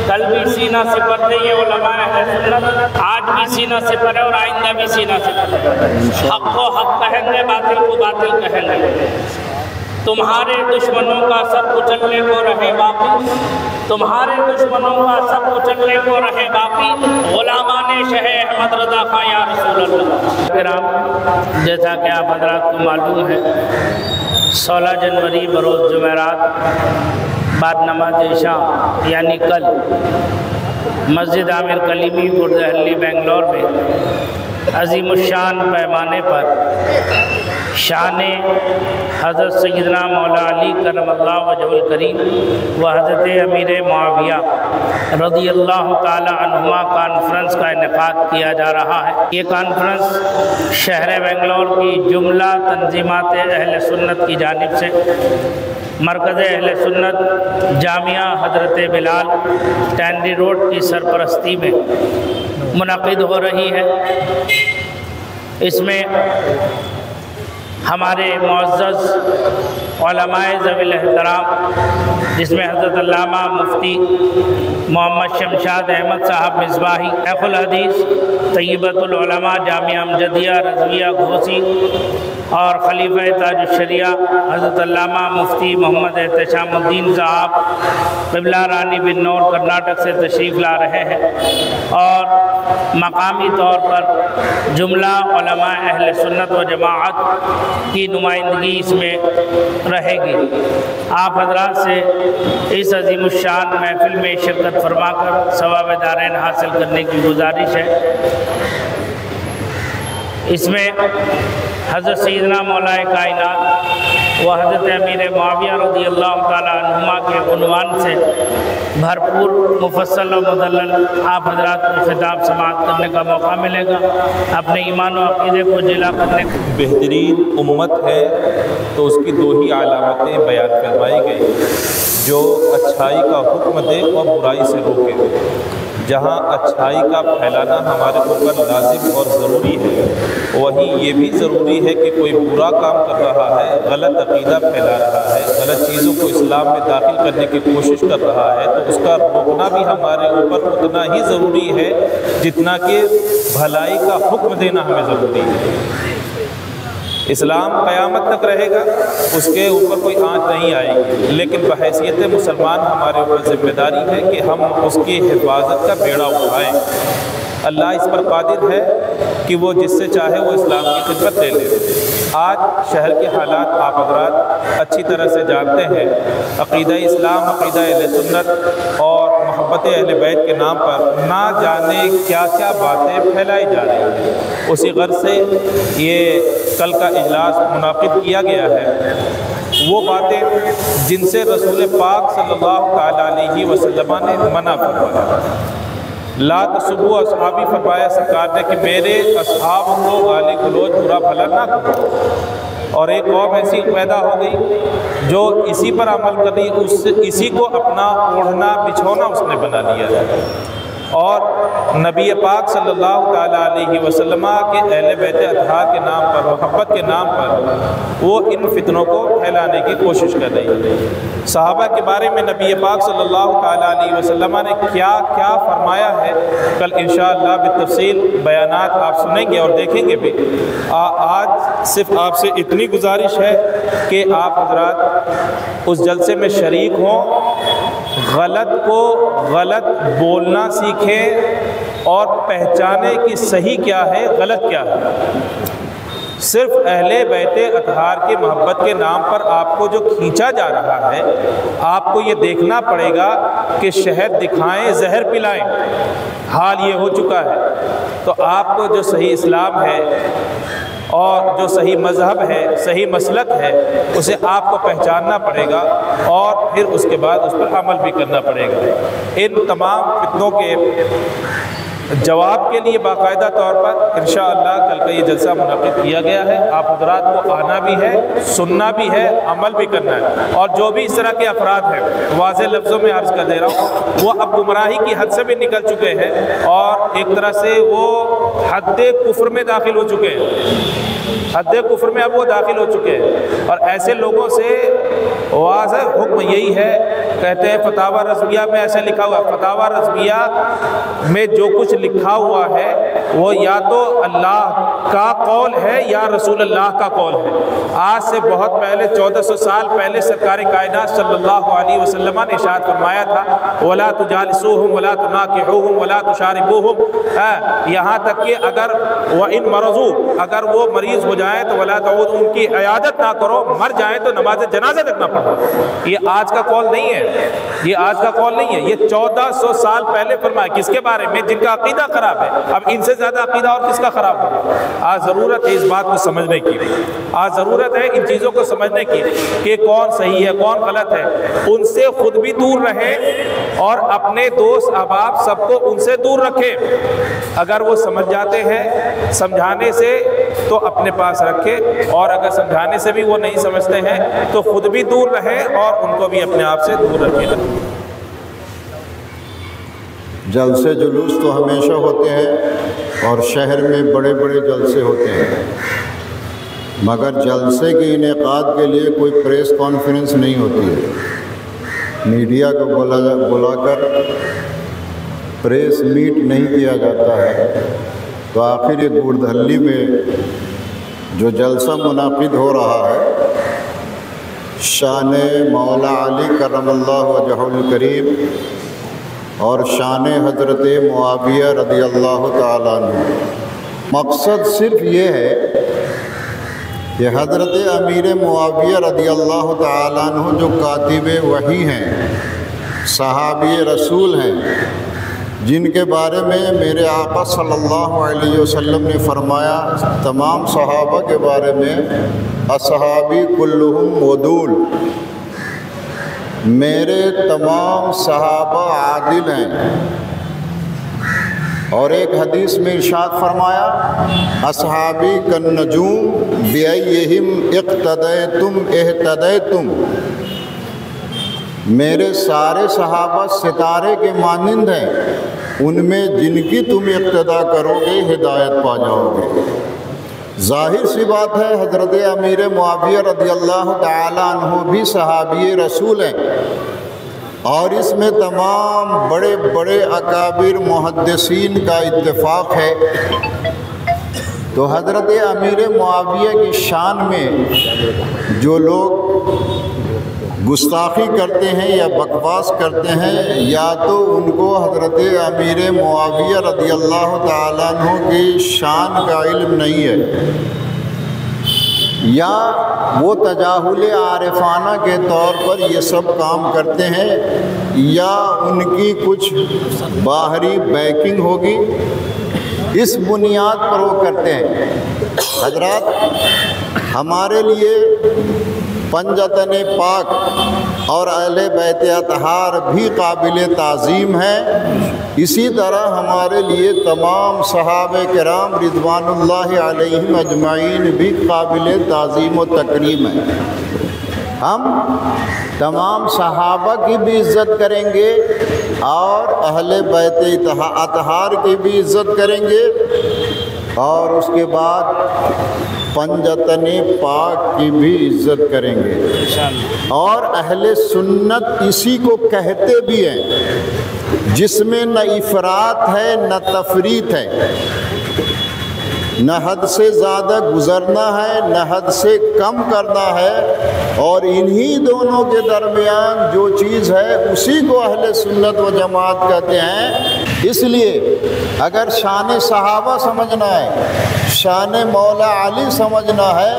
کل بھی سینہ سپر تھے یہ علماء اہل سنت، آج بھی سینہ سپر ہے اور آئندہ بھی سینہ سپر ہے۔ حق کو حق کہیں گے، باطل کو باطل کہیں گے۔ تمہارے دشمنوں کا سر کچلنے کو رہے باقی، تمہارے دشمنوں کا سر کچلنے کو رہے باقی، غلامان شہ احمد رضا خاں یا رسول اللہ۔ کرام، جیسا کہ آپ حضرات کو معلوم ہے، 16 جنوری بروز جمعرات بعد نماز عشاء یعنی کل مسجد عامر کلیمی گردہلی بنگلور میں عظیم الشان پیمانے پر شان حضرت سیدنا مولا علی کرم اللہ وجہ الکریم و حضرت امیر معاویہ رضی اللہ تعالی عنہما کانفرنس کا انعقاد کیا جا رہا ہے۔ یہ کانفرنس شہر بنگلور کی جملہ تنظیمات اہل سنت کی جانب سے مرکز اہل سنت جامعہ حضرت بلال ٹینڈی روڈ کی سرپرستی میں منعقد ہو رہی ہے۔ اس میں ہمارے معزز علماء ذوی الاحترام، جس میں حضرت علامہ مفتی محمد شمشاد احمد صاحب مصباحی، شیخ الحدیث طیبۃ العلماء جامعہ امجدیہ رضویہ گھوسی اور خلیفہ تاج الشریعہ حضرت علامہ مفتی محمد احتشام الدین صاحب قبلہ رانی بنور کرناٹک سے تشریف لا رہے ہیں، اور مقامی طور پر جملہ علماء اہل سنت و جماعت کی نمائندگی اس میں رہے گی۔ آپ حضرات سے اس عظیم الشان محفل میں شرکت فرما کر ثواب دارین حاصل کرنے کی گزارش ہے۔ اس میں حضرت سیدنا مولا کائنات و حضرت امیر معاویہ رضی اللہ تعالی عنہما کے عنوان سے بھرپور مفصل و مدلل آپ حضرات کو خطاب سماعت کرنے کا موقع ملے گا، اپنے ایمان و عقیدے کو جلا کرنے کا۔ بہترین امت ہے تو اس کی دو ہی علامتیں بیان فرمائی گئی، جو اچھائی کا حکم دے اور برائی سے روکے۔ جہاں اچھائی کا پھیلانا ہمارے اوپر لازم اور ضروری ہے، وہیں یہ بھی ضروری ہے کہ کوئی برا کام کر رہا ہے، غلط عقیدہ پھیلا رہا ہے، غلط چیزوں کو اسلام میں داخل کرنے کی کوشش کر رہا ہے، تو اس کا روکنا بھی ہمارے اوپر اتنا ہی ضروری ہے جتنا کہ بھلائی کا حکم دینا ہمیں ضروری ہے۔ اسلام قیامت تک رہے گا، اس کے اوپر کوئی آنچ نہیں آئے گی، لیکن بحیثیت مسلمان ہمارے اوپر ذمہ داری ہے کہ ہم اس کی حفاظت کا بیڑا اٹھائیں۔ اللہ اس پر قادر ہے کہ وہ جس سے چاہے وہ اسلام کی خدمت لے لے۔ آج شہر کے حالات آپ حضرات اچھی طرح سے جانتے ہیں۔ عقیدہ اسلام، عقیدہ اہل سنت اور محبت اہل بیت کے نام پر نہ جانے کیا کیا باتیں پھیلائی جا رہی ہیں۔ اسی غرض سے یہ کل کا اجلاس منعقد کیا گیا ہے۔ وہ باتیں جن سے رسول پاک صلی اللہ تعالیٰ علیہ وسلم نے منع فرمایا، لا تسبوا اصحابی فرمایا سرکار نے کہ میرے اصحاب کو گالی گلوچ برا بھلا نہ کرو، اور ایک قوم ایسی پیدا ہو گئی جو اسی پر عمل کر رہی، اسی کو اپنا اوڑھنا بچھونا اس نے بنا لیا ہے، اور نبی پاک صلی اللہ تعالیٰ علیہ وسلم کے اہل بیت اطہار کے نام پر، محبت کے نام پر وہ ان فتنوں کو پھیلانے کی کوشش کر رہی ہے۔ صحابہ کے بارے میں نبی پاک صلی اللہ تعالیٰ علیہ وسلم نے کیا کیا فرمایا ہے، کل انشاءاللہ بالتفصیل بیانات آپ سنیں گے اور دیکھیں گے بھی۔ آج صرف آپ سے اتنی گزارش ہے کہ آپ حضرات اس جلسے میں شریک ہوں، غلط کو غلط بولنا سیکھیں اور پہچانے کہ صحیح کیا ہے، غلط کیا ہے۔ صرف اہل بیت اطہار کی محبت کے نام پر آپ کو جو کھینچا جا رہا ہے، آپ کو یہ دیکھنا پڑے گا کہ شہد دکھائیں زہر پلائیں، حال یہ ہو چکا ہے۔ تو آپ کو جو صحیح اسلام ہے اور جو صحیح مذہب ہے، صحیح مسلک ہے، اسے آپ کو پہچاننا پڑے گا، اور پھر اس کے بعد اس پر عمل بھی کرنا پڑے گا۔ ان تمام فتنوں کے جواب کے لیے باقاعدہ طور پر انشاءاللہ کل کا یہ جلسہ منعقد کیا گیا ہے۔ آپ حضرات کو آنا بھی ہے، سننا بھی ہے، عمل بھی کرنا ہے، اور جو بھی اس طرح کے افراد ہیں، واضح لفظوں میں عرض کر دے رہا ہوں، وہ اب گمراہی کی حد سے بھی نکل چکے ہیں، اور ایک طرح سے وہ حد کفر میں داخل ہو چکے ہیں، حد کفر میں اب وہ داخل ہو چکے ہیں، اور ایسے لوگوں سے واضح حکم یہی ہے کہتے ہیں فتاوی رضویہ میں ایسے لکھا ہوا ہے، فتاوی رضویہ میں جو کچھ لکھا ہوا ہے وہ یا تو اللہ کا قول ہے یا رسول اللہ کا قول ہے۔ آج سے بہت پہلے 1400 سال پہلے سرکار کائنات صلی اللہ علیہ وسلم نے ارشاد فرمایا تھا وَلَا تُجَالِسُوهُمْ وَلَا تُنَاكِحُوهُمْ وَلَا تُشَارِبُوهُمْ، یہاں تک کہ اگر وَإِن مَرَضُوا، اگر وہ مریض ہو جائیں تو وَلَا تَعُودُوا، ان کی عیادت نہ کرو، مر جائیں تو نماز جنازہ تک نہ پڑھو۔ یہ آج کا قول نہیں ہے، یہ آج کا قول نہیں ہے، یہ 1400 سال پہلے فرمایا۔ کس کے بارے میں؟ جن کا عقیدہ خراب ہے۔ اب ان سے زیادہ عقیدہ اور کس کا خراب ہوگا؟ آج ضرورت ہے اس بات کو سمجھنے کی، آج ضرورت ہے ان چیزوں کو سمجھنے کی کہ کون صحیح ہے کون غلط ہے۔ ان سے خود بھی دور رہیں اور اپنے دوست احباب سب کو ان سے دور رکھیں۔ اگر وہ سمجھ جاتے ہیں سمجھانے سے تو اپنے پاس رکھیں، اور اگر سمجھانے سے بھی وہ نہیں سمجھتے ہیں تو خود بھی دور رہیں اور ان کو بھی اپنے آپ سے دور رکھیں۔ جلسے جلوس تو ہمیشہ ہوتے ہیں اور شہر میں بڑے بڑے جلسے ہوتے ہیں، مگر جلسے کے انعقاد کے لیے کوئی پریس کانفرنس نہیں ہوتی ہے، میڈیا کو بلا کر پریس میٹ نہیں کیا جاتا ہے۔ تو آخر یہ گوردھلی میں جو جلسہ منعقد ہو رہا ہے شان مولا علی کرم اللہ وجہہ الکریم اور شان حضرت معاویہ رضی اللہ تعالیٰ عنہ، مقصد صرف یہ ہے کہ حضرت امیر معاویہ رضی اللہ تعالیٰ عنہ جو کاتب وحی ہیں، صحابی رسول ہیں، جن کے بارے میں میرے آقا صلی اللہ علیہ وسلم نے فرمایا تمام صحابہ کے بارے میں اصحابی کلہم عدول، میرے تمام صحابہ عادل ہیں۔ اور ایک حدیث میں ارشاد فرمایا اصحابی کالنجوم بأیہم اقتدیتم اہتدیتم، میرے سارے صحابہ ستارے کے مانند ہیں، ان میں جن کی تم اقتدا کرو گے ہدایت پا جاؤ گے۔ ظاہر سی بات ہے حضرت امیر معاویہ رضی اللہ تعالیٰ عنہ بھی صحابی رسول ہیں، اور اس میں تمام بڑے بڑے اکابر محدثین کا اتفاق ہے۔ تو حضرت امیر معاویہ کی شان میں جو لوگ گستاخی کرتے ہیں یا بکواس کرتے ہیں، یا تو ان کو حضرت امیر معاویہ رضی اللہ تعالیٰ عنہ کی شان کا علم نہیں ہے، یا وہ تجاہل عارفانہ کے طور پر یہ سب کام کرتے ہیں، یا ان کی کچھ باہری بیکنگ ہوگی، اس بنیاد پر وہ کرتے ہیں۔ حضرات، ہمارے لیے پنجتن پاک اور اہل بیت اطہار بھی قابل تعظیم ہیں، اسی طرح ہمارے لیے تمام صحابہ کرام رضوان اللہ علیہم اجمعین بھی قابل تعظیم و تکریم ہیں۔ ہم تمام صحابہ کی بھی عزت کریں گے اور اہل بیت اطہار کی بھی عزت کریں گے، اور اس کے بعد پنجتن پاک کی بھی عزت کریں گے۔ اور اہل سنت اسی کو کہتے بھی ہیں، جس میں نہ افراط ہے نہ تفریط ہے، نہ حد سے زیادہ گزرنا ہے نہ حد سے کم کرنا ہے، اور انہی دونوں کے درمیان جو چیز ہے اسی کو اہل سنت و جماعت کہتے ہیں۔ اس لیے اگر شان صحابہ سمجھنا ہے، شان مولا علی سمجھنا ہے،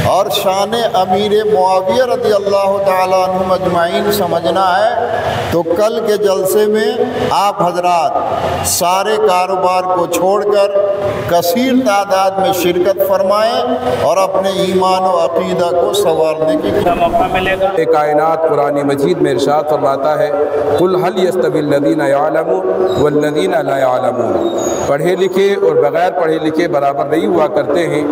اور شان امیر معاویہ رضی اللہ تعالیٰ عنہ مجمعین سمجھنا ہے، تو کل کے جلسے میں آپ حضرات سارے کاروبار کو چھوڑ کر کثیر تعداد میں شرکت فرمائیں اور اپنے ایمان و عقیدہ کو سنوارنے کی موقع ملے گا۔ کائنات قرآن مجید میں ارشاد فرماتا ہے قُلْ هَلْ يَسْتَوِي الَّذِينَ يَعْلَمُونَ وَالَّذِينَ لَا يَعْلَمُونَ، پڑھے لکھے اور بغیر پڑھے لکھے برابر نہیں ہوا کرتے ہیں۔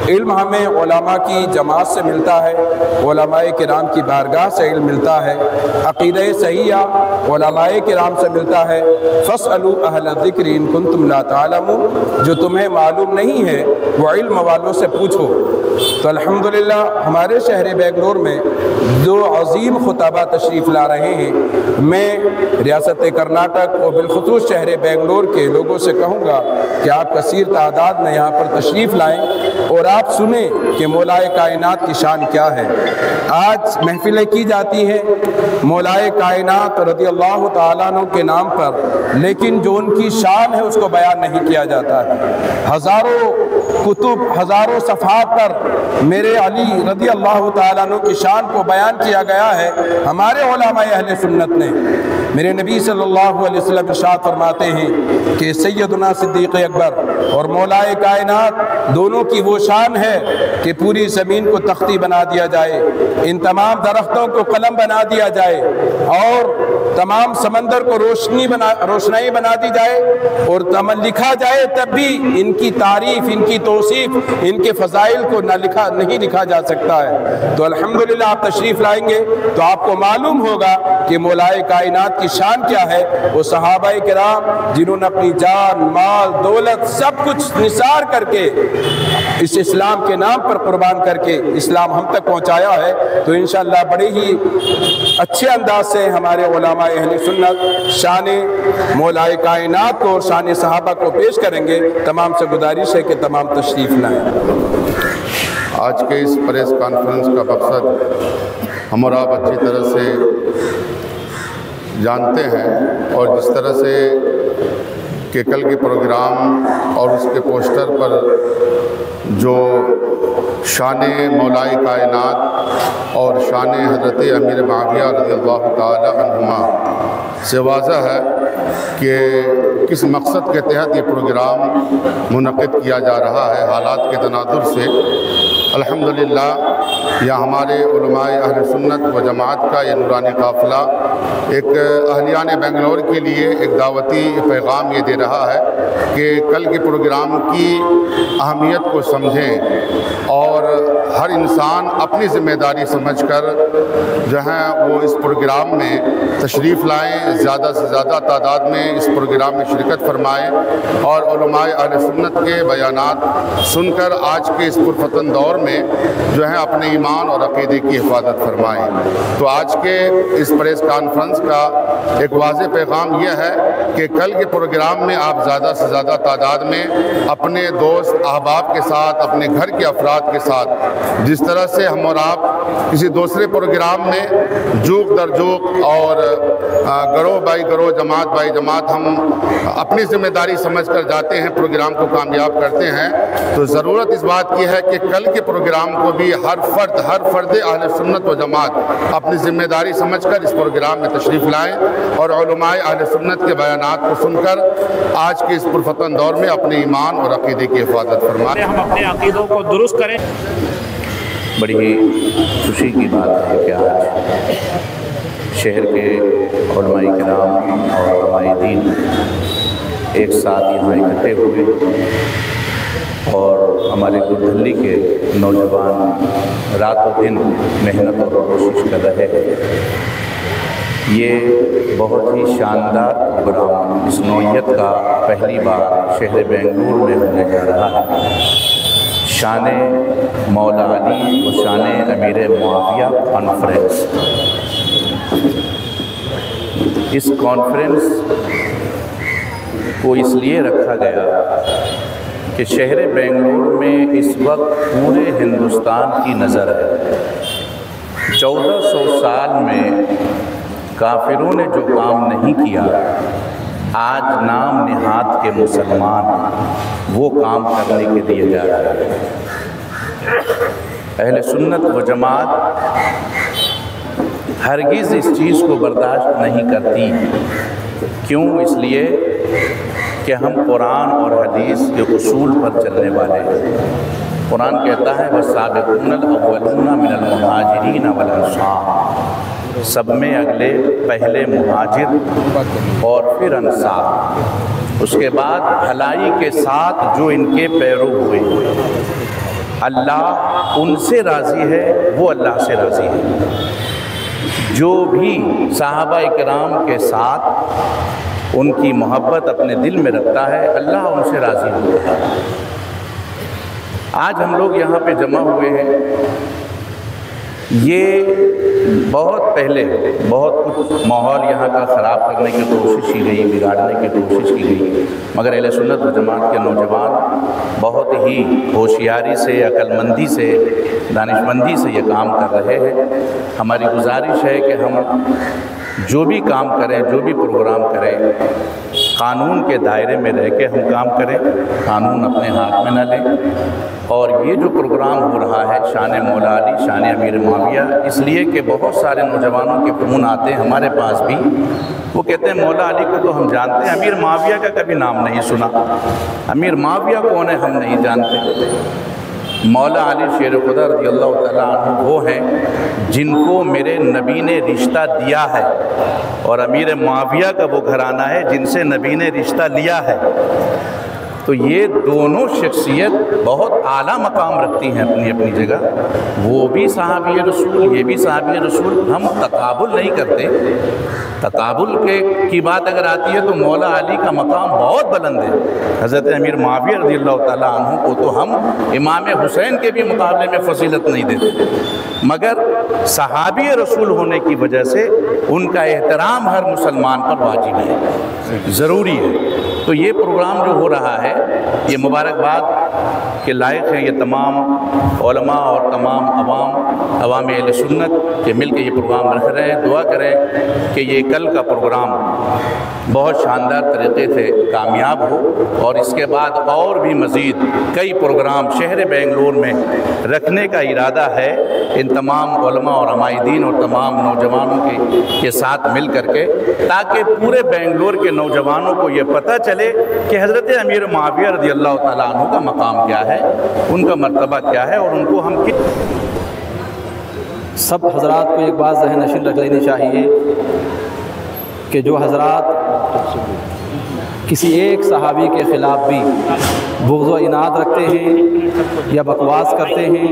علم ہمیں علماء کی جماعت سے ملتا ہے، علماء کرام کی بارگاہ سے علم ملتا ہے، عقیدہ صحیحہ علماء کرام سے ملتا ہے۔ فَاسْأَلُوا أَهْلَ الذِّكْرِ إِن كُنتُمْ لَا تَعْلَمُونَ، جو تمہیں معلوم نہیں ہے وہ علم والوں سے پوچھو۔ تو الحمدللہ ہمارے شہر بنگلور میں دو عظیم خطبہ تشریف لا رہے ہیں۔ میں ریاست کرناٹک اور بالخصوص شہر بنگلور کے لوگوں سے کہوں گا کہ آپ کثیر تعداد میں یہاں پر تشریف لائیں اور آپ سنیں کہ مولائے کائنات کی شان کیا ہے۔ آج محفلیں کی جاتی ہیں مولائے کائنات رضی اللہ تعالیٰ عنہ کے نام پر، لیکن جو ان کی شان ہے اس کو بیان نہیں کیا جاتا ہے۔ ہزاروں کتب، ہزاروں صفحات پر میرے علی رضی اللہ تعالیٰ عنہ کی شان کو بیان کیا گیا ہے۔ ہمارے علماء اہل سنت نے، میرے نبی صلی اللہ علیہ وسلم ارشاد فرماتے ہیں کہ سیدنا صدیق اکبر اور مولائے کائنات دونوں کی وہ شان ہے کہ پوری زمین کو تختی بنا دیا جائے، ان تمام درختوں کو قلم بنا دیا جائے اور تمام سمندر کو روشنائی بنا دی جائے اور لکھا جائے، تب بھی ان کی تعریف، ان کی توصیف، ان کے فضائل کو نہیں لکھا جا سکتا ہے۔ تو الحمدللہ آپ تشریف لائیں گے تو آپ کو معلوم ہوگا کہ مولائے کائنات کی شان کیا ہے۔ وہ صحابہ کرام جنہوں نے اپنی جان، مال، دولت سب کچھ نثار کر کے اس اسلام کے نام پر قربان کر کے اسلام ہم تک پہنچایا ہے، تو انشاءاللہ بڑے ہی اچھے انداز سے ہمارے علماء اہل سنت شان مولائے کائنات کو اور شان صحابہ کو پیش کریں گے۔ تمام سے گزارش ہے کہ تمام تشریف لائیں۔ آج کے اس پریس کانفرنس کا مقصد ہم اور آپ اچھی طرح سے جانتے ہیں، اور جس طرح سے کہ کل کے پروگرام اور اس کے پوسٹر پر جو شان مولائے کائنات اور شان حضرت امیر معاویہ رضی اللہ تعالی عنہما سے واضح ہے کہ کس مقصد کے تحت یہ پروگرام منعقد کیا جا رہا ہے۔ حالات کے تناظر سے الحمدللہ یہاں ہمارے علماء اہل سنت و جماعت کا یہ نورانی قافلہ ایک اہلیان بنگلور کے لیے ایک دعوتی پیغام یہ دے رہا ہے کہ کل کے پروگرام کی اہمیت کو سمجھیں اور ہر انسان اپنی ذمہ داری سمجھ کر جو ہے وہ اس پروگرام میں تشریف لائیں، زیادہ سے زیادہ تعداد میں اس پروگرام میں شرکت فرمائیں اور علماء اہل سنت کے بیانات سن کر آج کے اس پرفتن دور میں جو ہے اپنے ایمان اور عقیدے کی حفاظت فرمائیں۔ تو آج کے اس پریس کانفرنس کا ایک واضح پیغام یہ ہے کہ کل کے پروگرام میں آپ زیادہ سے زیادہ تعداد میں اپنے دوست احباب کے ساتھ، اپنے گھر کے افراد کے ساتھ، جس طرح سے ہم اور آپ کسی دوسرے پروگرام میں جوک در جوک اور گروہ بائی گروہ، جماعت بائی جماعت ہم اپنی ذمہ داری سمجھ کر جاتے ہیں، پروگرام کو کامیاب کرتے ہیں، تو ضرورت اس بات کی ہے کہ کل کے پروگرام کو بھی ہر فرد اہل سنت و جماعت اپنی ذمہ داری سمجھ کر اس پروگرام میں تشریف لائیں اور علماء اہل سنت کے بیانات کو سن کر آج کے اس پرفتن دور میں اپنے ایمان اور عقیدے کی حفاظت فرمائیں۔ ہم اپنے عقیدوں کو درست کریں۔ بڑی ہی خوشی کی بات ہے کہ آج شہر کے علماء کرام اور علماء دین ایک ساتھ یہاں اکٹھے ہوئے اور ہمارے دلہلی کے نوجوان رات و دن محنت اور کوشش کر رہے ہیں۔ یہ بہت ہی شاندار پروگرام اس نوعیت کا پہلی بار شہر بنگلور میں ہونے جا رہا ہے۔ شان مولا علی و شان امیر معاویہ کانفرنس۔ اس کانفرنس کو اس لیے رکھا گیا کہ شہر بنگلور میں اس وقت پورے ہندوستان کی نظر ہے۔ 1400 سال میں کافروں نے جو کام نہیں کیا، آج نام نہاد کے مسلمان وہ کام کرنے کے لیے جا رہے ہیں۔ اہل سنت و جماعت ہرگز اس چیز کو برداشت نہیں کرتی۔ کیوں؟ اس لیے کہ ہم قرآن اور حدیث کے اصول پر چلنے والے ہیں۔ قرآن کہتا ہے وَالسَّابِقُونَ الْأَوَّلُونَ مِنَ الْمُهَاجِرِينَ وَالْأَنصَارِ، سب میں اگلے پہلے مہاجر اور پھر انصار، اس کے بعد بھلائی کے ساتھ جو ان کے پیرو ہوئے۔ اللہ ان سے راضی ہے، وہ اللہ سے راضی ہے۔ جو بھی صحابہ کرام کے ساتھ ان کی محبت اپنے دل میں رکھتا ہے، اللہ ان سے راضی ہوتا ہے۔ آج ہم لوگ یہاں پہ جمع ہوئے ہیں یہ بہت پہلے بہت کچھ ماحول یہاں کا خراب کرنے کی کوشش کی گئی، بگاڑنے کی کوشش کی گئی، مگر اہل سنت و جماعت کے نوجوان بہت ہی ہوشیاری سے، عقل مندی سے، دانش مندی سے یہ کام کر رہے ہیں۔ ہماری گزارش ہے کہ ہم جو بھی کام کریں، جو بھی پروگرام کریں، قانون کے دائرے میں رہ کے ہم کام کریں، قانون اپنے ہاتھ میں نہ لیں۔ اور یہ جو پروگرام ہو رہا ہے شان مولا علی، شان امیر معاویہ، اس لیے کہ بہت سارے نوجوانوں کے فون آتے ہیں ہمارے پاس بھی، وہ کہتے ہیں مولا علی کو تو ہم جانتے ہیں، امیر معاویہ کا کبھی نام نہیں سنا، امیر معاویہ کون ہے ہم نہیں جانتے۔ مولا علی شیر خدا رضی اللہ تعالیٰ عنہ وہ ہیں جن کو میرے نبی نے رشتہ دیا ہے، اور امیر معاویہ کا وہ گھرانہ ہے جن سے نبی نے رشتہ لیا ہے۔ تو یہ دونوں شخصیت بہت اعلیٰ مقام رکھتی ہیں اپنی اپنی جگہ، وہ بھی صحابی رسول، یہ بھی صحابی رسول۔ ہم تقابل نہیں کرتے، تقابل کی بات اگر آتی ہے تو مولا علی کا مقام بہت بلند ہے، حضرت امیر معاویہ رضی اللہ تعالیٰ عنہ کو تو ہم امام حسین کے بھی مقابلے میں فضیلت نہیں دیتے، مگر صحابی رسول ہونے کی وجہ سے ان کا احترام ہر مسلمان پر واجب ہے، ضروری ہے۔ تو یہ پروگرام جو ہو رہا ہے یہ مبارکباد کے لائق ہے، یہ تمام علماء اور تمام عوام اہل سنت کے مل کے یہ پروگرام رکھ رہے ہیں۔ دعا کریں کہ یہ کل کا پروگرام بہت شاندار طریقے سے کامیاب ہو، اور اس کے بعد اور بھی مزید کئی پروگرام شہر بنگلور میں رکھنے کا ارادہ ہے، ان تمام علماء اور عمائدین اور تمام نوجوانوں کے ساتھ مل کر کے، تاکہ پورے بنگلور کے نوجوانوں کو یہ پتہ چلے کہ حضرت امیر معاویہ رضی اللہ تعالیٰ عنہ کا مقام کیا ہے، ان کا مرتبہ کیا ہے، اور ان کو ہم سب حضرات کو ایک بات ذہن نشین رکھ لینی چاہیے کہ جو حضرات کسی ایک صحابی کے خلاف بھی بغض و عناد رکھتے ہیں یا بکواس کرتے ہیں،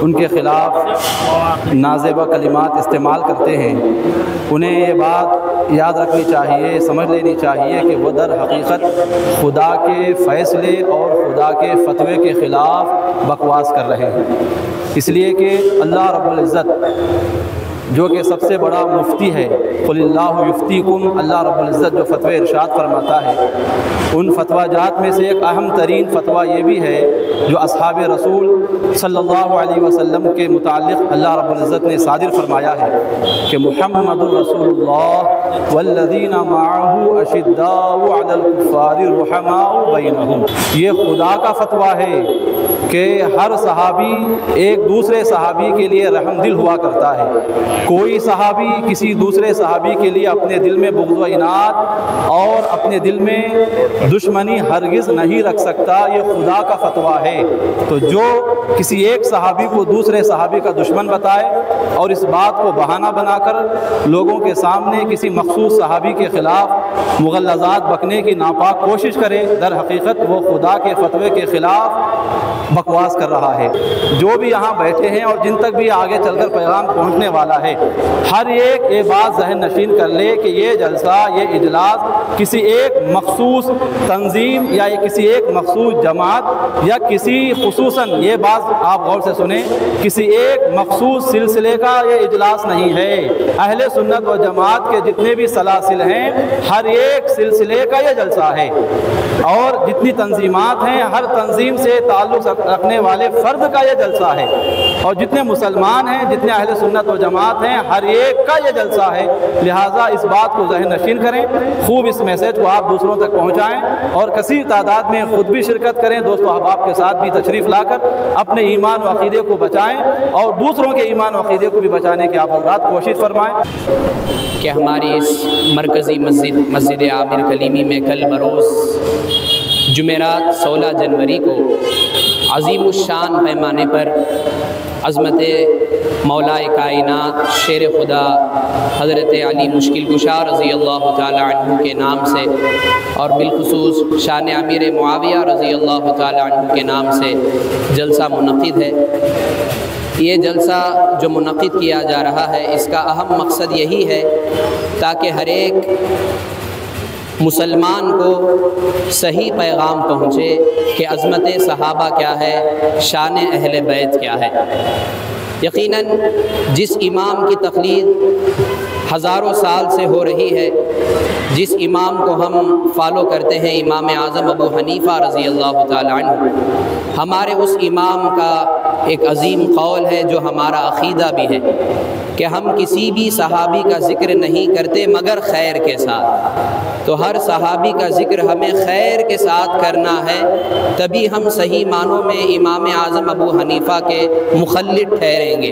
ان کے خلاف نازیبہ کلمات استعمال کرتے ہیں، انہیں یہ بات یاد رکھنی چاہیے، سمجھ لینی چاہیے کہ وہ در حقیقت خدا کے فیصلے اور خدا کے فتوے کے خلاف بکواس کر رہے ہیں، اس لیے کہ اللہ رب العزت جو کہ سب سے بڑا مفتی ہے، قل اللہ یفتیکم، اللہ رب العزت جو فتوی ارشاد فرماتا ہے، ان فتویٰ جات میں سے ایک اہم ترین فتویٰ یہ بھی ہے جو اصحاب رسول صلی اللہ علیہ وسلم کے متعلق اللہ رب العزت نے صادر فرمایا ہے کہ محمد رسول اللہ والذین معہ اشداء علی الکفار رحماء بینہم، یہ خدا کا فتویٰ ہے کہ ہر صحابی ایک دوسرے صحابی کے لیے رحم دل ہوا کرتا ہے، کوئی صحابی کسی دوسرے صحابی کے لیے اپنے دل میں بغض و عناد اور اپنے دل میں دشمنی ہرگز نہیں رکھ سکتا، یہ خدا کا فتویٰ ہے۔ تو جو کسی ایک صحابی کو دوسرے صحابی کا دشمن بتائے اور اس بات کو بہانہ بنا کر لوگوں کے سامنے کسی مخصوص صحابی کے خلاف مغلظات بکنے کی ناپاک کوشش کرے، در حقیقت وہ خدا کے فتوے کے خلاف بکواس کر رہا ہے۔ جو بھی یہاں بیٹھے ہیں اور جن تک بھی آگے چل کر پیغام پہنچنے والا ہے، ہر ایک یہ بات ذہن نشین کر لے کہ یہ جلسہ، یہ اجلاس کسی ایک مخصوص تنظیم یا کسی ایک مخصوص جماعت یا کسی خصوصاً، یہ بات آپ غور سے سنیں، کسی ایک مخصوص سلسلے کا یہ اجلاس نہیں ہے۔ اہل سنت و جماعت کے جتنے بھی سلاسل ہیں، ہر ایک سلسلے کا یہ جلسہ ہے، اور جتنی تنظیمات ہیں ہر تنظیم سے تعلق رکھنے والے فرد کا یہ جلسہ ہے، اور جتنے مسلمان ہیں، جتنے اہل سنت و جماعت ہیں، ہر ایک کا یہ جلسہ ہے۔ لہٰذا اس بات کو ذہن نشین کریں، خوب اس میسیج کو آپ دوسروں تک پہنچائیں، اور کثیر تعداد میں خود بھی شرکت کریں، دوست و احباب کے ساتھ بھی تشریف لا کر اپنے ایمان و عقیدے کو بچائیں اور دوسروں کے ایمان و عقیدے کو بھی بچانے کی آپ حضرات کوشش فرمائیں کہ ہماری اس مرکزی مسجد عامر کلیمی میں کل بروز جمعرات 16 جنوری کو عظیم الشان پیمانے پر عظمت مولا کائنات شیر خدا حضرت علی مشکل کشا رضی اللہ تعالی عنہ کے نام سے، اور بالخصوص شان امیر معاویہ رضی اللہ تعالی عنہ کے نام سے جلسہ منعقد ہے۔ یہ جلسہ جو منعقد کیا جا رہا ہے، اس کا اہم مقصد یہی ہے تاکہ ہر ایک مسلمان کو صحیح پیغام پہنچے کہ عظمت صحابہ کیا ہے، شان اہل بیت کیا ہے۔ یقیناً جس امام کی تقلید ہزاروں سال سے ہو رہی ہے، جس امام کو ہم فالو کرتے ہیں، امام اعظم ابو حنیفہ رضی اللہ تعالیٰ عنہ، ہمارے اس امام کا ایک عظیم قول ہے جو ہمارا عقیدہ بھی ہے کہ ہم کسی بھی صحابی کا ذکر نہیں کرتے مگر خیر کے ساتھ۔ تو ہر صحابی کا ذکر ہمیں خیر کے ساتھ کرنا ہے، تبھی ہم صحیح معنوں میں امام اعظم ابو حنیفہ کے مخلد ٹھہریں گے،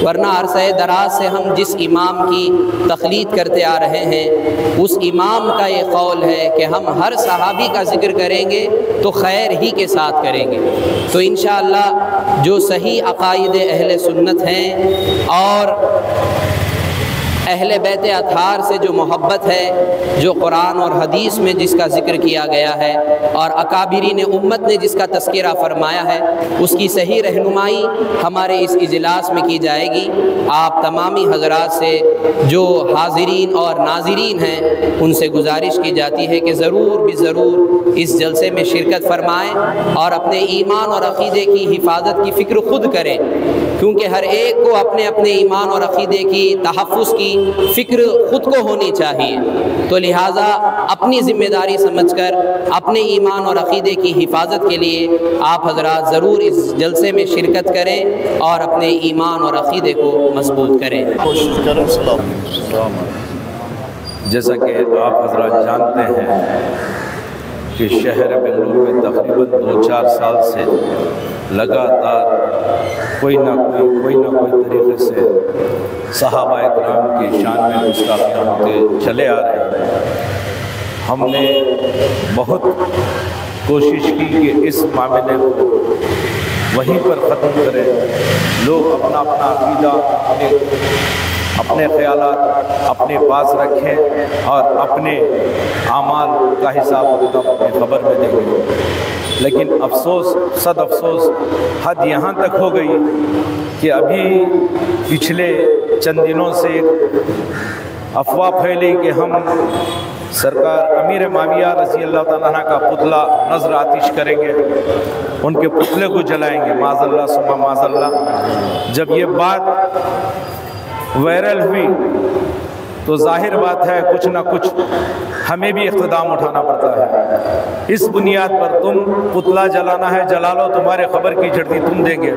ورنہ عرصہ دراز سے ہم جس امام کی تقلید کرتے آ رہے ہیں اس امام کا یہ قول ہے کہ ہم ہر صحابی کا ذکر کریں گے تو خیر ہی کے ساتھ کریں گے۔ تو انشاءاللہ جو صحیح عقائد اہل سنت ہیں اور اہل بیت اطہار سے جو محبت ہے، جو قرآن اور حدیث میں جس کا ذکر کیا گیا ہے اور اکابرین امت نے جس کا تذکرہ فرمایا ہے، اس کی صحیح رہنمائی ہمارے اس اجلاس میں کی جائے گی۔ آپ تمامی حضرات سے جو حاضرین اور ناظرین ہیں ان سے گزارش کی جاتی ہے کہ ضرور بھی ضرور اس جلسے میں شرکت فرمائیں اور اپنے ایمان اور عقیدے کی حفاظت کی فکر خود کریں، کیونکہ ہر ایک کو اپنے اپنے ایمان اور عقیدے کی تحفظ کی فکر خود کو ہونی چاہیے۔ تو لہٰذا اپنی ذمہ داری سمجھ کر اپنے ایمان اور عقیدے کی حفاظت کے لیے آپ حضرات ضرور اس جلسے میں شرکت کریں اور اپنے ایمان اور عقیدے کو مضبوط کریں۔ جیسا کہ آپ حضرات جانتے ہیں کہ شہر بنگلور میں تقریباً 2-4 سال سے لگاتار کوئی نہ کوئی طریقے سے صحابہ اکرام کی شان میں گستاخیاں ہوتے چلے آ رہے ہیں۔ ہم نے بہت کوشش کی کہ اس معاملے کو وہیں پر ختم کریں، لوگ اپنا عقیدہ اپنے خیالات اپنے پاس رکھیں اور اپنے اعمال کا حساب اپنے خبر میں دیں گے۔ لیکن افسوس صد افسوس حد یہاں تک ہو گئی کہ ابھی پچھلے چند دنوں سے افواہ پھیلی کہ ہم سرکار امیر معاویہ رضی اللہ تعالیٰ عنہ کا پتلا نظر آتش کریں گے، ان کے پتلے کو جلائیں گے، معاذ اللہ ثم معاذ اللہ۔ جب یہ بات وائرل ہوئی تو ظاہر بات ہے کچھ نہ کچھ ہمیں بھی اقتدام اٹھانا پڑتا ہے۔ اس بنیاد پر تم پتلا جلانا ہے جلا لو، تمہارے خبر کی جھڑی تم دیں گے،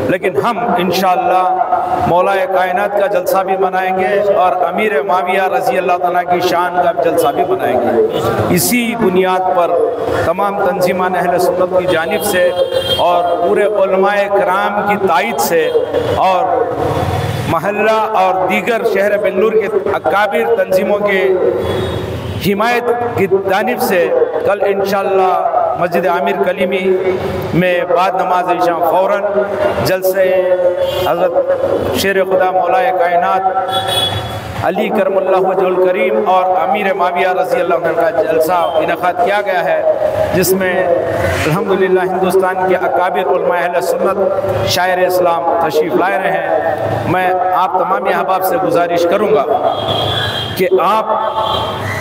لیکن ہم انشاءاللہ مولا کائنات کا جلسہ بھی منائیں گے اور امیر معاویہ رضی اللہ تعالیٰ کی شان کا جلسہ بھی منائیں گے۔ اسی بنیاد پر تمام تنظیمان اہل سنت کی جانب سے اور پورے علماء کرام کی تائید سے اور محلہ اور دیگر شہر بنگلور کے اکابر تنظیموں کے حمایت کی جانب سے کل انشاءاللہ مسجد عامر کلیمی میں بعد نماز عشاء فوراً جلسے حضرت شیر خدا مولا کائنات علی کرم اللہ وجہ الکریم اور امیر معاویہ رضی اللہ عنہ کا جلسہ انعقاد کیا گیا ہے، جس میں الحمدللہ ہندوستان کے اکابر علماء اہل سنت شاعر اسلام تشریف لائے رہے ہیں۔ میں آپ تمام احباب سے گزارش کروں گا کہ آپ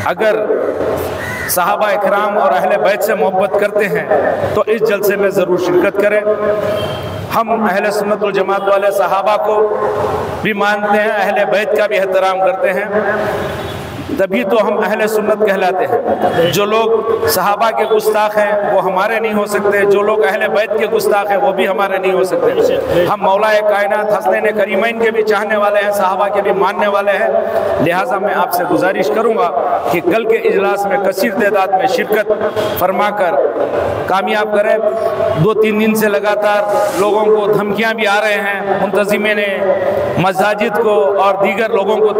اگر صحابہ اکرام اور اہل بیت سے محبت کرتے ہیں تو اس جلسے میں ضرور شرکت کریں۔ ہم اہل سنت والجماعت والے صحابہ کو بھی مانتے ہیں، اہل بیت کا بھی احترام کرتے ہیں، تبھی تو ہم اہل سنت کہلاتے ہیں۔ جو لوگ صحابہ کے گستاخ ہیں وہ ہمارے نہیں ہو سکتے، جو لوگ اہل بیت کے گستاخ ہیں وہ بھی ہمارے نہیں ہو سکتے۔ ہم مولا کائنات حسنین کریمین کے بھی چاہنے والے ہیں، صحابہ کے بھی ماننے والے ہیں۔ لہٰذا میں آپ سے گزارش کروں گا کہ کل کے اجلاس میں کثیر تعداد میں شرکت فرما کر کامیاب کریں۔ 2-3 دن سے لگاتار لوگوں کو دھمکیاں بھی آ رہے ہیں، منتظمین مساجد کو اور دیگر لوگوں کو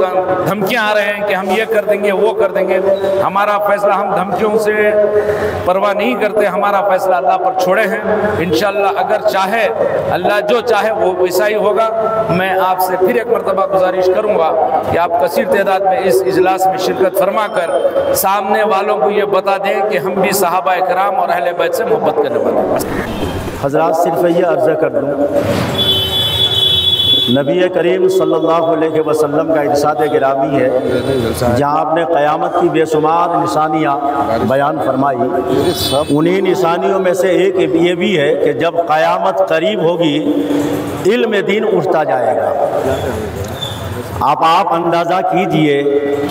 دھمکیاں آ رہے ہیں کہ ہم یہ کر دیں گے وہ کر دیں گے۔ ہمارا فیصلہ، ہم دھمکیوں سے پرواہ نہیں کرتے، ہمارا فیصلہ اللہ پر چھوڑے ہیں۔ انشاءاللہ اگر چاہے اللہ جو چاہے وہ ویسا ہی ہوگا۔ میں آپ سے پھر ایک مرتبہ گزارش کروں گا کہ آپ کثیر تعداد میں اس اجلاس میں شرکت فرما کر سامنے والوں کو یہ بتا دیں کہ ہم بھی صحابہ کرام اور اہل بیت سے محبت کرنے والے ہیں۔ حضرات صرف یہ عرضہ کر دوں، نبی کریم صلی اللہ علیہ وسلم کا ارشاد گرامی ہے، جہاں آپ نے قیامت کی بے شمار نشانیاں بیان فرمائی، انہی نشانیوں میں سے ایک یہ بھی ہے کہ جب قیامت قریب ہوگی علم دین اٹھتا جائے گا۔ آپ اندازہ کیجئے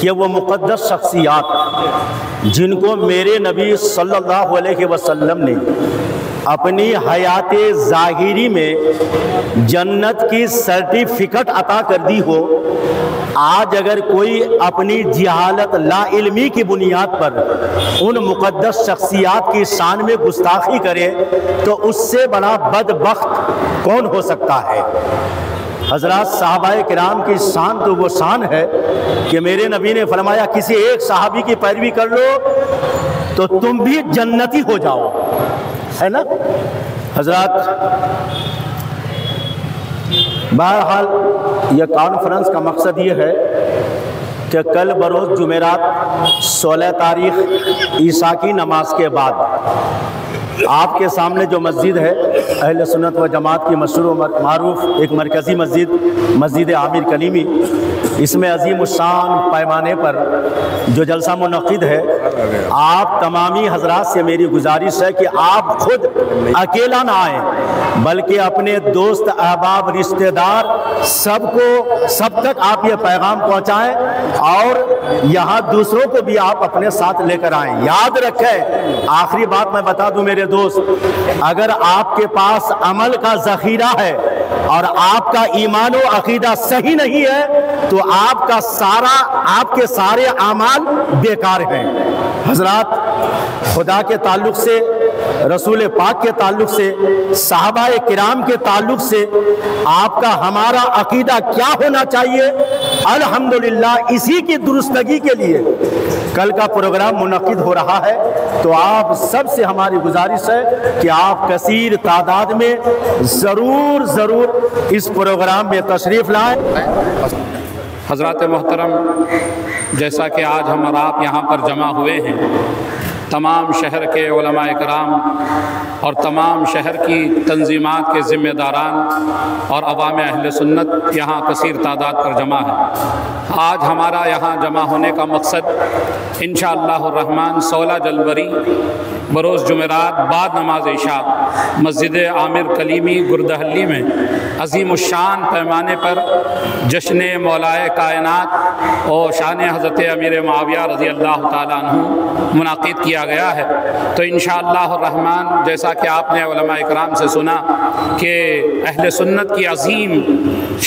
کہ وہ مقدس شخصیات جن کو میرے نبی صلی اللہ علیہ وسلم نے اپنی حیات ظاہری میں جنت کی سرٹیفکیٹ عطا کر دی ہو، آج اگر کوئی اپنی جہالت لا علمی کی بنیاد پر ان مقدس شخصیات کی شان میں گستاخی کرے تو اس سے بڑا بدبخت کون ہو سکتا ہے؟ حضرات، صحابہ کرام کی شان تو وہ شان ہے کہ میرے نبی نے فرمایا کسی ایک صحابی کی پیروی کر لو تو تم بھی جنتی ہو جاؤ، ہے نا حضرات؟ بہرحال یہ کانفرنس کا مقصد یہ ہے کہ کل بروز جمعرات 16 تاریخ عشاء کی نماز کے بعد آپ کے سامنے جو مسجد ہے اہل سنت و جماعت کی مشہور و معروف ایک مرکزی مسجد، مسجد عامر کلیمی، اس میں عظیم الشان پیمانے پر جو جلسہ منعقد ہے، آپ تمامی حضرات سے میری گزارش ہے کہ آپ خود اکیلا نہ آئیں بلکہ اپنے دوست احباب رشتہ دار سب تک آپ یہ پیغام پہنچائیں اور یہاں دوسروں کو بھی آپ اپنے ساتھ لے کر آئیں۔ یاد رکھیں، آخری بات میں بتا دوں میرے دوست، اگر آپ کے پاس عمل کا ذخیرہ ہے اور آپ کا ایمان و عقیدہ صحیح نہیں ہے تو آپ کے سارے اعمال بیکار ہیں۔ حضرات، خدا کے تعلق سے، رسول پاک کے تعلق سے، صحابہ کرام کے تعلق سے آپ کا ہمارا عقیدہ کیا ہونا چاہیے؟ الحمدللہ اسی کی درستگی کے لیے کل کا پروگرام منعقد ہو رہا ہے، تو آپ سب سے ہماری گزارش ہے کہ آپ کثیر تعداد میں ضرور اس پروگرام میں تشریف لائیں۔ حضرات محترم، جیسا کہ آج ہم اور آپ یہاں پر جمع ہوئے ہیں، تمام شہر کے علماء کرام اور تمام شہر کی تنظیمات کے ذمہ داران اور عوام اہل سنت یہاں کثیر تعداد پر جمع ہے۔ آج ہمارا یہاں جمع ہونے کا مقصد انشاءاللہ الرحمن 16 جنوری بروز جمعرات بعد نماز عشاء مسجد عامر کلیمی گردہلی میں عظیم الشان پیمانے پر جشن مولائے کائنات اور شان حضرت امیر معاویہ رضی اللہ تعالیٰ عنہ منعقد کیا گیا ہے۔ تو انشاءاللہ الرحمن، جیسا کہ آپ نے علماء اکرام سے سنا کہ اہل سنت کی عظیم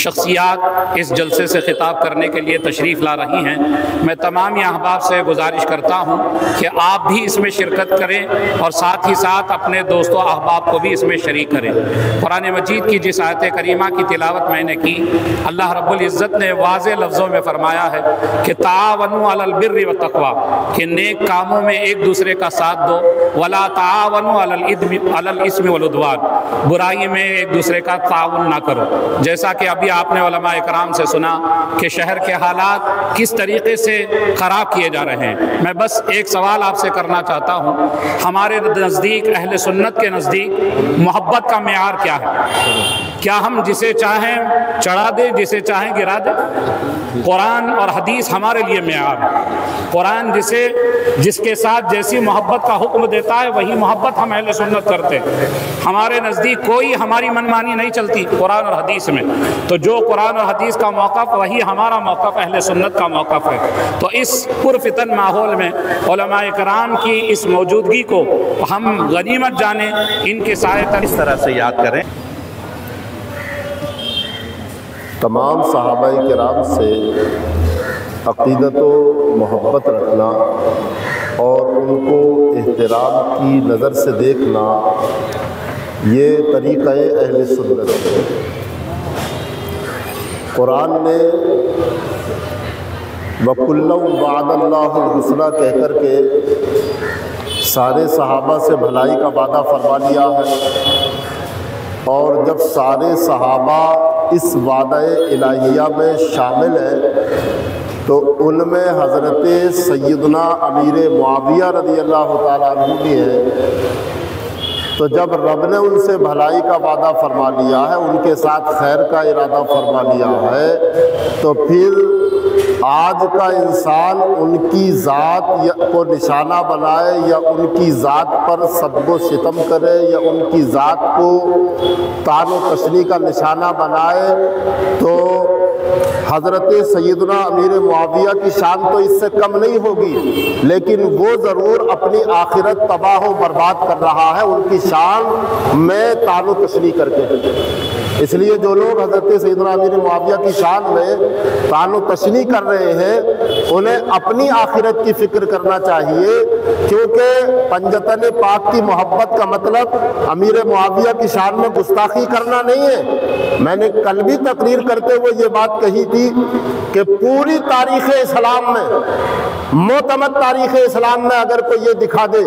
شخصیات اس جلسے سے خطاب کرنے کے لیے تشریف لا رہی ہیں، میں تمام احباب سے گزارش کرتا ہوں کہ آپ بھی اس میں شرکت کریں اور ساتھ ہی ساتھ اپنے دوستوں احباب کو بھی اس میں شریک کریں۔ قرآن مجید کی جس آیت کریمہ کی تلاوت میں نے کی، اللہ رب العزت نے واضح لفظوں میں فرمایا ہے کہ تعاونوا علی البر والتقوی، کہ نیک کاموں میں ایک دوسرے کا ساتھ دو، ولا تعاونوا علی الاسم والعدوان، برائی میں ایک دوسرے کا تعاون نہ کرو۔ جیسا کہ ابھی آپ نے علماء اکرام سے سنا کہ شہر کے حالات کس طریقے سے خراب کیے جا رہے ہیں، میں بس ایک سوال آپ سے کرنا چاہتا ہوں، ہمارے نزدیک اہل سنت کے نزدیک محبت کا معیار کیا ہے؟ کیا ہم جسے چاہیں چڑھا دیں، جسے چاہیں گرا دیں؟ قرآن اور حدیث ہمارے لیے معیار ہے۔ قرآن جس کے ساتھ جیسی محبت کا حکم دیتا ہے وہی محبت ہم اہل سنت کرتے ہیں۔ ہمارے نزدیک کوئی ہماری منمانی نہیں چلتی قرآن اور حدیث میں، تو جو قرآن اور حدیث کا موقف وہی ہمارا موقف اہل سنت کا موقف ہے۔ تو اس پرفتن ماحول میں علماء کرام کی اس موجودگی کو ہم غنیمت جانیں، ان کے سائے تک اس طرح سے یاد کریں۔ تمام صحابہ کرام سے عقیدت و محبت رکھنا اور ان کو احترام کی نظر سے دیکھنا، یہ طریقہ اہل سنت ہے۔ قرآن نے وَكُلًّا وَعَدَ اللَّهُ الْحُسْنَىٰ کہہ کر کے سارے صحابہ سے بھلائی کا وعدہ فرما لیا ہے، اور جب سارے صحابہ اس وعدہ الہیہ میں شامل ہیں تو ان میں حضرت سیدنا امیر معاویہ رضی اللہ تعالیٰ عنہ بھی ہیں۔ تو جب رب نے ان سے بھلائی کا وعدہ فرما لیا ہے، ان کے ساتھ خیر کا ارادہ فرما لیا ہے، تو پھر آج کا انسان ان کی ذات کو نشانہ بنائے یا ان کی ذات پر سب و ستم کرے یا ان کی ذات کو طعن و تشنیع کا نشانہ بنائے، تو حضرت سیدنا امیر معاویہ کی شان تو اس سے کم نہیں ہوگی، لیکن وہ ضرور اپنی آخرت تباہ و برباد کر رہا ہے ان کی شان میں طعن و تشنیع کر کے۔ اس لیے جو لوگ حضرت سیدنا امیر معاویہ کی شان میں طعن و تشنیع کر رہے ہیں انہیں اپنی آخرت کی فکر کرنا چاہیے، کیونکہ پنجتن پاک کی محبت کا مطلب امیر معاویہ کی شان میں گستاخی کرنا نہیں ہے۔ میں نے کل بھی تقریر کرتے ہوئے یہ بات کہی تھی کہ پوری تاریخ اسلام میں، معتمد تاریخ اسلام میں اگر کوئی یہ دکھا دے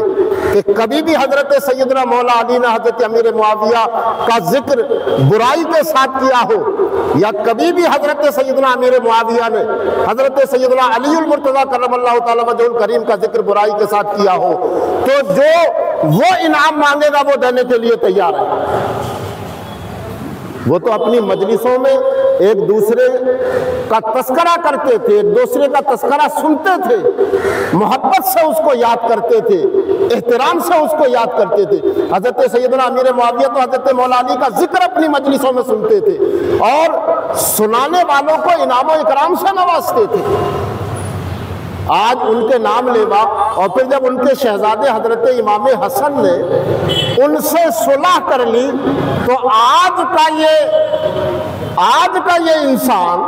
کہ کبھی بھی حضرت سیدنا مولا علی نے حضرت امیر معاویہ کا ذکر برائی کے ساتھ کیا ہو، یا کبھی بھی حضرت سیدنا امیر معاویہ نے حضرت سیدنا علی المرتضیٰ کرم اللہ تعالی وجہ الکریم کا ذکر برائی کے ساتھ کیا ہو، تو جو وہ انعام مانگے گا وہ دینے کے لیے تیار ہے۔ وہ تو اپنی مجلسوں میں ایک دوسرے کا تذکرہ کرتے تھے، ایک دوسرے کا تذکرہ سنتے تھے، محبت سے اس کو یاد کرتے تھے، احترام سے اس کو یاد کرتے تھے۔ حضرت سیدنا امیر معاویہ تو حضرت مولا علی کا ذکر اپنی مجلسوں میں سنتے تھے اور سنانے والوں کو انعام و اکرام سے نوازتے تھے۔ آج ان کے نام لیوا، اور پھر جب ان کے شہزادے حضرت امام حسن نے ان سے صلح کر لی، تو آج کا یہ انسان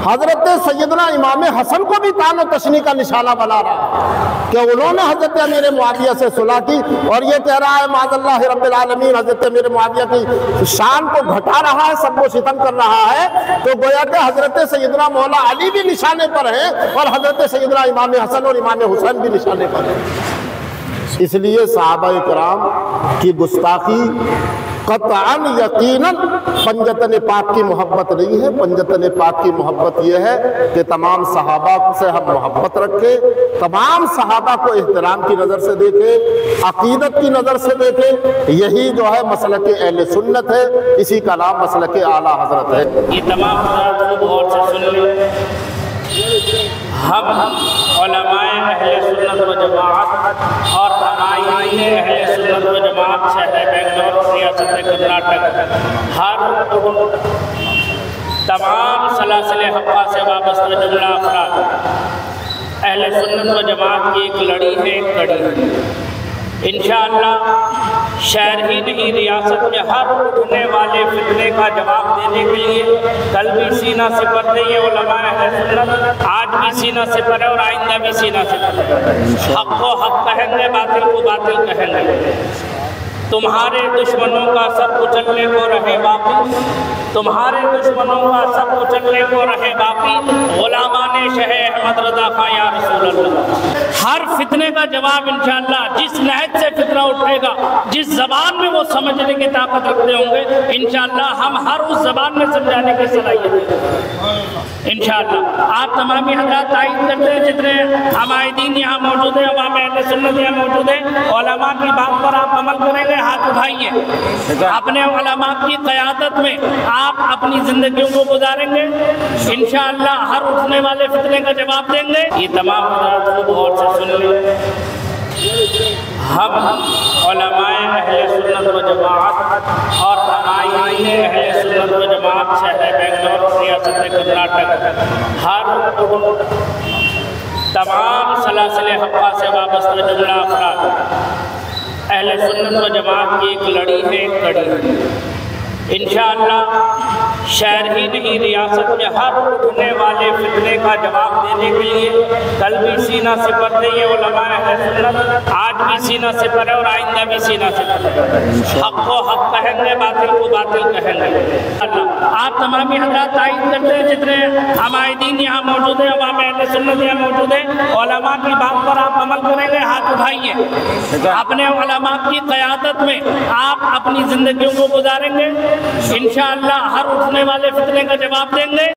حضرت سیدنا امام حسن کو بھی طعن و تشنیع کا نشانہ بنا رہا ہے کہ انہوں نے حضرت امیر معاویہ سے صلح کی، اور یہ کہہ رہا ہے معاذ اللہ رب العالمین حضرت امیر معاویہ کی شان کو گھٹا رہا ہے، سب کو ستم کر رہا ہے، تو گویا کہ حضرت سیدنا مولا علی بھی نشانے پر ہیں اور حضرت سیدنا امام حسن اور امام حسین بھی نشانے پر ہیں۔ اس لیے صحابہ کرام کی گستاخی قطعاً یقیناً پنجتن پاک کی محبت نہیں ہے۔ پنجتن پاک کی محبت یہ ہے کہ تمام صحابہ سے ہم محبت رکھیں، تمام صحابہ کو احترام کی نظر سے دیکھیں، عقیدت کی نظر سے دیکھیں۔ یہی جو ہے مسلک اہل سنت ہے، اسی کا نام مسلک اعلیٰ حضرت ہے۔ یہ تمام حضرات کو غور سے سن لیں۔ ہم علماء اہل سنت و جماعت اور تنائین اہل سنت و جماعت شہر بنگلور ریاست کرناٹک ہر تمام سلاسل حقہ سے وابستہ جملہ افراد اہل سنت و جماعت کی ایک لڑی ہے، ایک کڑی ہے۔ انشاءاللہ شہر ہی نہیں ریاست میں ہر اٹھنے والے فتنے کا جواب دینے کے لیے کل بھی سینہ سپر تھے یہ علماء اہل سنت، آج بھی سینہ سپر ہے اور آئندہ بھی سینہ سپر ہے۔ حق کو حق کہیں گے، باطل کو باطل کہیں گے۔ تمہارے دشمنوں کا سب کچلنے کو رہے باقی، تمہارے دشمنوں کا سب کچلنے کو رہے باقی، غلامان شہ احمد رضا خان یا رسول اللہ۔ ہر فتنے کا جواب انشاءاللہ جس نہج سے فتنہ اٹھے گا، جس زبان میں وہ سمجھنے کی طاقت رکھتے ہوں گے، انشاءاللہ ہم ہر اس زبان میں سمجھانے کی صلاحیت ہے انشاءاللہ۔ آپ تمامی حضرات تائید کرتے ہیں، جتنے عمائدین یہاں موجود ہیں، عوام اہل سنت یہاں موجود ہیں، علماء کی بات پر آپ عمل کریں گے، ہاتھ اٹھائیے۔ اپنے علماء کی قیادت میں آپ اپنی زندگیوں کو گزاریں گے، انشاءاللہ ہر اٹھنے والے فتنے کا جواب دیں گے۔ یہ تمام حضرات کو غور سے سن لیں۔ ہم علماء اہل سنت و جماعت اور تنائین اہل سنت و جماعت شہر بنگلور ریاست کرناٹک ہر تمام سلاسل حقہ سے وابستہ جملہ افراد اہل سنت و جماعت کی ایک لڑی ہے، ایک کڑی ہے۔ انشاءاللہ شہر ہی نہیں ریاست میں ہر اٹھنے والے فتنے کا جواب دینے کے لیے کل بھی سینہ سپر تھے یہ علماء اہل سنت، آج بھی سینہ سپر ہے اور آئندہ بھی سینہ سپر ہے۔ حق کو حق کہیں گے، باطل کو باطل کہیں گے۔ آپ تمامی حضرات تائید کرتے ہیں، جتنے عمائدین یہاں موجود ہیں، عوام اہل سنت یہاں موجود ہیں، علماء کی بات پر آپ عمل کریں گے، ہاتھ اٹھائیے۔ اپنے علماء کی قیادت میں آپ اپنی زندگیوں کو گزاریں گے، انشاءاللہ ہر اٹھنے والے فتنے کا جواب دیں گے۔